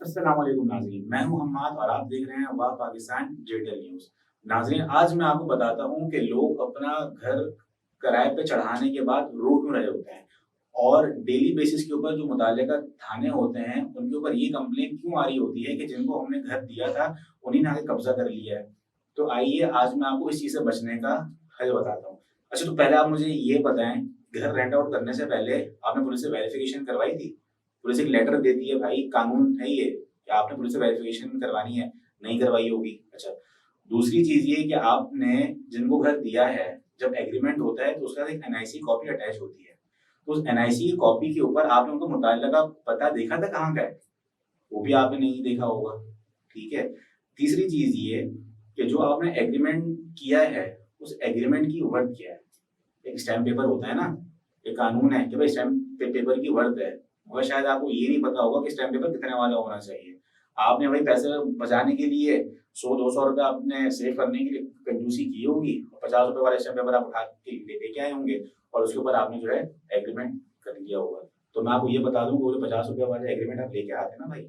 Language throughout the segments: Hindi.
अस्सलाम वालेकुम नाज़रीन, मैं हूं हम्माद और आप देख रहे हैं वाह पाकिस्तान डिजिटल न्यूज़। नाज़रीन, आज मैं आपको बताता हूं कि लोग अपना घर किराए पे चढ़ाने के बाद रो क्यों रहे होते हैं और डेली बेसिस के ऊपर जो मुतल्लिका थाने होते हैं, उनके ऊपर ये कंप्लेंट क्यों आ रही होती है कि जिनको हमने घर दिया था, उन्हीं ने आके कब्ज़ा कर लिया है। तो आइए आज मैं आपको इस चीज़ से बचने का हल बताता हूँ। अच्छा, तो पहले आप मुझे ये बताएँ, घर रेंट आउट करने से पहले आपने पुलिस से वेरिफ़िकेशन करवाई थी? पुलिस एक लेटर देती है, भाई कानून है ये कि आपने पुलिस से वेरिफिकेशन करवानी है, नहीं करवाई होगी। अच्छा, दूसरी चीज़ ये कि आपने जिनको घर दिया है, जब एग्रीमेंट होता है तो उसके साथ एक एनआईसी कॉपी अटैच होती है। तो उस एनआईसी की कॉपी के ऊपर आपने उनका मुतल्लिका पता देखा था कहाँ का है? वो भी आपने नहीं देखा होगा, ठीक है? तीसरी चीज़ ये कि जो आपने एग्रीमेंट किया है, उस एग्रीमेंट की वर्थ क्या है? एक स्टैम्प पेपर होता है ना, एक कानून है कि भाई स्टैम्प पेपर की वर्थ है, मगर शायद आपको ये नहीं पता होगा कि स्टैम्प पेपर कितने वाला होना चाहिए। आपने भाई पैसे बचाने के लिए 100-200 रुपए आपने सेव करने के लिए कंजूसी की होगी और ₹50 वाला स्टैम्प पेपर आप उठा के लेके आए होंगे और उसके ऊपर आपने जो है एग्रीमेंट कर लिया होगा। तो मैं आपको ये बता दूँ कि वो जो ₹50 वाले एग्रीमेंट आप लेके आते हैं ना भाई,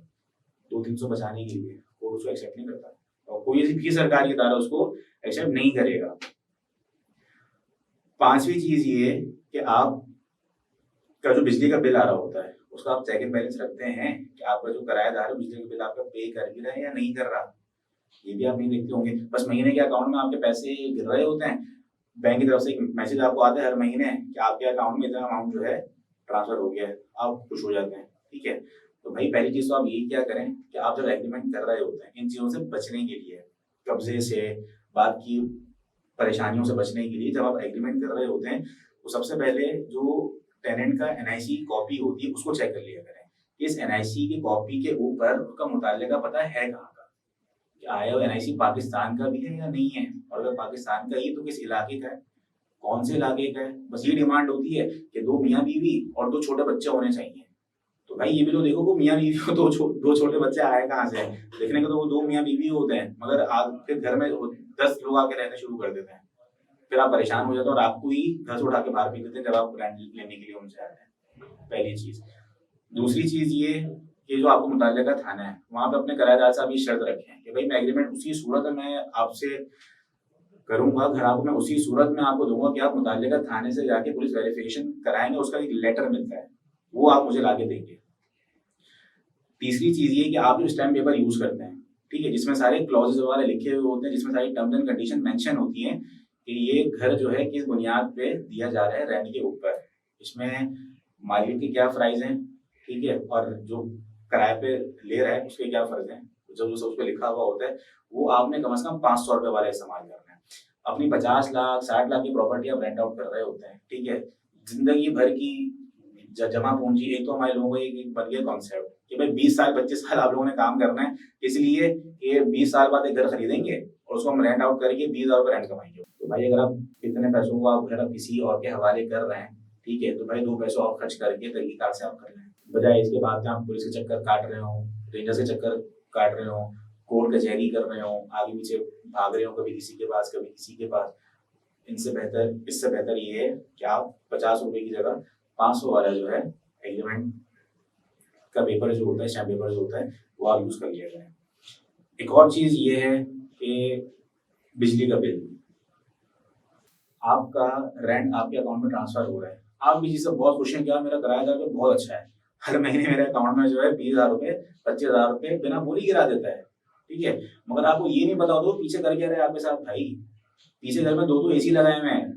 2-300 बचाने के लिए, कोर्ट उसको एक्सेप्ट नहीं करता और कोई भी सरकारी इदारा उसको एक्सेप्ट नहीं करेगा। 5वीं चीज़ ये कि आपका जो बिजली का बिल आ रहा होता है, उसका आप चेक एंड बैलेंस रखते हैं कि आपका जो किराएदार है, बिजली का बिल आपका पे कर भी रहा है या नहीं कर रहा। ये भी आप नहीं देखते होंगे। बस महीने के अकाउंट में आपके पैसे गिर रहे होते हैं, बैंक की तरफ से एक मैसेज आपको आता है हर महीने कि आपके अकाउंट में इतना अमाउंट जो है ट्रांसफर हो गया है। आप खुश हो जाते हैं, ठीक है? तो भाई पहली चीज़ तो आप यही क्या करें कि आप जब एग्रीमेंट कर रहे होते हैं, इन चीज़ों से बचने के लिए, कब्ज़े से, बाकी परेशानियों से बचने के लिए जब आप एग्रीमेंट कर रहे होते हैं, तो सबसे पहले जो टेनेंट का एनआईसी कॉपी होती है, उसको चेक कर लिया करें। इस एनआईसी की कॉपी के ऊपर उसका मुतल्लिका पता है कहाँ का? कि आया वो एनआईसी पाकिस्तान का भी है या नहीं है? और अगर पाकिस्तान का ही है तो किस इलाके का है? कौन से इलाके का है? बस ये डिमांड होती है कि 2 मियाँ-बीवी और 2 छोटे बच्चे होने चाहिए। तो भाई ये भी तो देखो वो मियाँ-बीवी को 2 छोटे बच्चे आए कहाँ से? देखने को तो वो 2 मियाँ-बीवी होते हैं, मगर आपके घर में वो 10 लोग आके रहना शुरू कर देते हैं। फिर आप परेशान हो जाते हो और आपको ही घर से उठा के बाहर फेंक देते हैं जब आप रेंट लेने के लिए उनसे आते हैं, पहली चीज़। दूसरी चीज़ ये कि जो आपको मुतल्लिका थाना है, वहाँ पे अपने किराएदार से आप ये शर्त रखें कि भई मैं एग्रीमेंट उसी सूरत में मैं आपसे करूँगा, घर आपको मैं उसी सूरत में आपको दूँगा कि आप मुतल्लिका थाने से जाके पुलिस वेरिफ़िकेशन कराएँगे, उसका एक लेटर मिलता है, वो आप मुझे लाके देंगे। तीसरी चीज़ ये कि आप जो स्टैम्प पेपर यूज़ करते हैं, ठीक है? जिसमें सारे क्लॉज़ेज़ वगैरह लिखे हुए होते हैं, जिसमें सारी टर्म्स एंड कंडीशन मेंशन होती हैं कि ये घर जो है किस बुनियाद पे दिया जा रहा है रेंट के ऊपर। इसमें मालिक के क्या फ़राइज़ हैं, ठीक है? और जो किराए पे ले रहा है उसके क्या फ़र्ज़ हैं। जब उस पे लिखा हुआ होता है, वो आपने कम से कम ₹500 वाला इस्तेमाल करना है। अपनी 50 लाख, 60 लाख की प्रॉपर्टी आप रेंट आउट कर रहे होते हैं, ठीक है? ज़िंदगी भर की जमा पूंजी, एक तो हमारे लोगों को एक बन गया कॉन्सेप्ट कि भाई 20 साल 25 साल आप लोगों ने काम करना है, इसलिए ये 20 साल बाद एक घर खरीदेंगे और उसको हम रेंट आउट करके 20,000 रुपए रेंट कमाएंगे। तो भाई अगर आप इतने पैसों को आप अगर आप किसी और के हवाले कर रहे हैं, ठीक है, तो भाई दो पैसे और खर्च करके तरीकेकार से आप कर लें, बजाय इसके बाद में आप पुलिस के चक्कर काट रहे हो, रेंजर्स के चक्कर काट रहे हो, कोर्ट कचहरी कर रहे हो, आगे पीछे भाग रहे हो, कभी किसी के पास कभी किसी के पास। इससे बेहतर ये है कि आप ₹50 की जगह 500 वाला जो है एग्रीमेंट का पेपर जो होता है, स्टैम्प पेपर जो होता है, वो आप यूज़ कर लिया करें। एक और चीज़ ये है कि बिजली का बिल, आपका रेंट आपके अकाउंट में ट्रांसफ़र हो रहा है। आप भी चीज़ से बहुत खुश हैं कि यार मेरा किराएदार तो बहुत अच्छा है। हर महीने मेरे अकाउंट में जो है ₹20,000 ₹25,000 बिना बोले गिरा देता है, ठीक है? मगर आपको ये नहीं पता होता वो पीछे कर क्या रहा है आपके साथ भाई। पीछे घर में 2-2 एसी लगाए हुए हैं,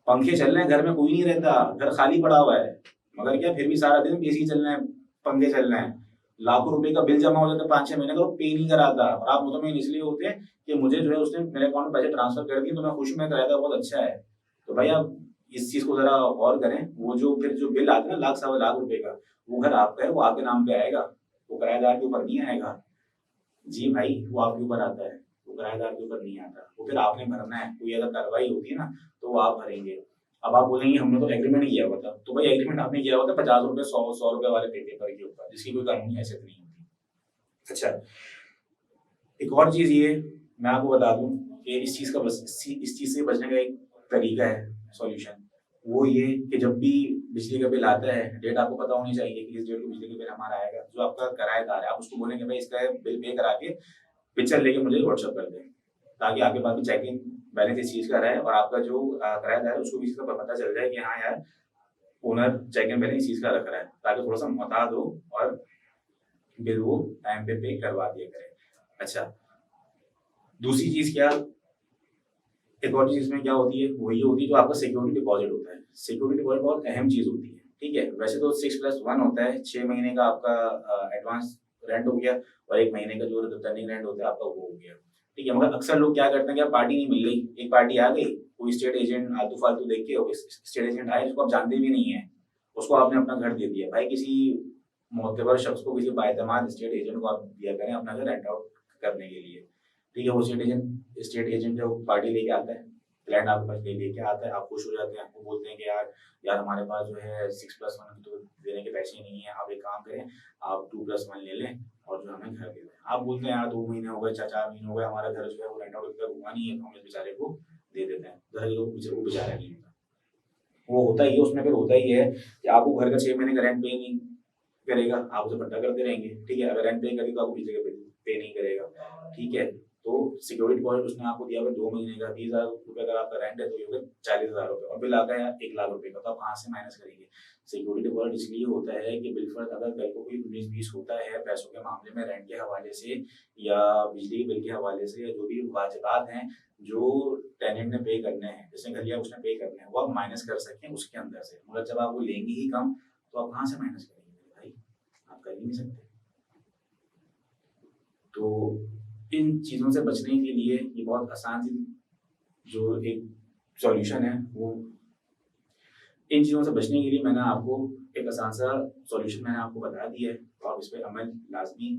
पंखे चल रहे हैं, घर में कोई नहीं रहता, घर खाली पड़ा हुआ है। मगर क्या फिर भी सारा दिन एसी चल रहे हैं, पंखे चल रहे हैं। लाखों रुपए का बिल जमा हो जाता है 5-6 महीने का, वो पे नहीं कराता और आप मुतमईन इसलिए होते हैं कि मुझे जो है उसने मेरे अकाउंट में पैसे ट्रांसफर कर दिए तो मैं खुश हूँ, मैं किराएदार बहुत अच्छा है। तो भाई आप इस चीज़ को ज़रा गौर करें, वो जो फिर जो बिल आता है ना लाख सवा लाख रुपए का, वो घर आपका है, वो आपके नाम पे आएगा, वो किराएदार के ऊपर नहीं आएगा। जी भाई, वो आपके ऊपर आता है, वो किराएदार के ऊपर नहीं आता। वो फिर आपने भरना है, कोई अगर कार्रवाई होती है ना, तो वो आप भरेंगे। अब आप बोलेंगे हमने तो एग्रीमेंट किया हुआ था, तो भाई एग्रीमेंट आपने किया हुआ था ₹50 ₹100 वाले पेपर के ऊपर, जिसकी कोई कानूनी हैसियत नहीं होती। अच्छा, एक और चीज़ ये मैं आपको बता दूँ कि इस चीज़ से बचने का एक तरीका है, सॉल्यूशन। वो ये कि जब भी बिजली का बिल आता है, डेट आपको पता होनी चाहिए कि इस डेट को बिजली का बिल हमारा आएगा। जो आपका किराएदार है, आप उसको बोलेंगे भाई इसका बिल पे करा के पिक्चर लेके मुझे व्हाट्सएप कर दें, ताकि आपके पास भी चेकिंग बैलेंस इस चीज़ का रहे और आपका जो किराएदार है उसको भी इसका पता चल जाए कि हाँ यार, ओनर चेक एंड बैलेंस इस चीज़ का रख रहा है, ताकि थोड़ा-सा मोहतात हो और बिल वो टाइम पे करवा दिया करे। अच्छा, दूसरी चीज़ क्या, एक और चीज़ इसमें क्या होती है, वो ये होती है जो आपका सिक्योरिटी डिपॉज़िट होता है। सिक्योरिटी डिपॉज़िट बहुत अहम चीज़ होती है, ठीक है? वैसे तो 6+1 होता है, 6 महीने का आपका एडवांस रेंट हो गया और 1 महीने का जो रिटर्निंग रेंट होता है आपका वो हो गया, ठीक है? मगर अक्सर लोग क्या करते हैं कि यार पार्टी नहीं मिल रही, एक पार्टी आ गई, कोई स्टेट एजेंट आलतू-फालतू देख के और स्टेट एजेंट आए जिसको आप जानते भी नहीं हैं, उसको आपने अपना घर दे दिया। भाई किसी मोतबर शख्स को, किसी बाएतमाद स्टेट एजेंट को आप दिया करें अपना घर रेंट आउट करने के लिए, ठीक है? वो स्टेट एजेंट जो पार्टी लेके आता है, क्लाइंट आपके पास लेके आता है, आप खुश हो जाते हैं, आपको बोलते हैं कि यार यार हमारे पास जो है 6+1 तो देने के पैसे नहीं है, आप एक काम करें, आप 2+1 ले लें और जो हमें घर दे दें। आप बोलते हैं यार 2 महीने हो गए, 4 महीने हो गए, हमारा घर जो है वो रेंट आउट का हुआ नहीं है, तो हम इस बेचारे को दे देते हैं। घर लोग पीछे वो बेचारा नहीं होता, वो होता ही है, उसमें फिर होता ही है कि आपको घर का 6 महीने का रेंट पे नहीं करेगा, आप उसे फट्टा करते रहेंगे, ठीक है? अगर रेंट पे करेगा तो आपको पीछे का बिल पे नहीं करेगा, ठीक है? तो सिक्योरिटी डिपॉजिट उसने आपको दिया हुआ 2 महीने का 20,000 रुपए अगर आपका रेंट है तो ये हो गया 40,000 रुपए और बिल आ गया 1 लाख रुपए का, तो आप कहाँ से माइनस करेंगे? सिक्योरिटी डिपॉजिट इसलिए होता है कि बिलफर्ज अगर कल को कोई 19-20 होता है पैसों के मामले में, रेंट के हवाले से या बिजली के बिल के हवाले से, या जो भी वाजिबात हैं जो टेनेंट ने पे करने हैं, जिसने घर लिया उसने पे करने हैं, वो आप माइनस कर सकते हैं उसके अंदर से। मगर जब आप वो लेंगे ही कम, तो आप कहाँ से माइनस करेंगे भाई? आप कर ही नहीं सकते। तो इन चीज़ों से बचने के लिए ये बहुत आसान सी जो एक सॉल्यूशन है, वो इन चीज़ों से बचने के लिए मैंने आपको एक आसान सा सॉल्यूशन मैंने आपको बता दिया है, तो आप इस पे अमल लाज़मी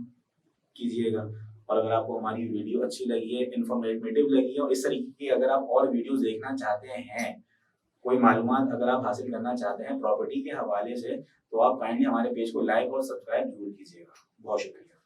कीजिएगा। और अगर आपको हमारी वीडियो अच्छी लगी है, इन्फॉर्मेटिव लगी है और इस तरीके की अगर आप और वीडियोज़ देखना चाहते हैं, कोई मालूमात अगर आप हासिल करना चाहते हैं प्रॉपर्टी के हवाले से, तो आप काइंडली हमारे पेज को लाइक और सब्सक्राइब ज़रूर कीजिएगा। बहुत शुक्रिया।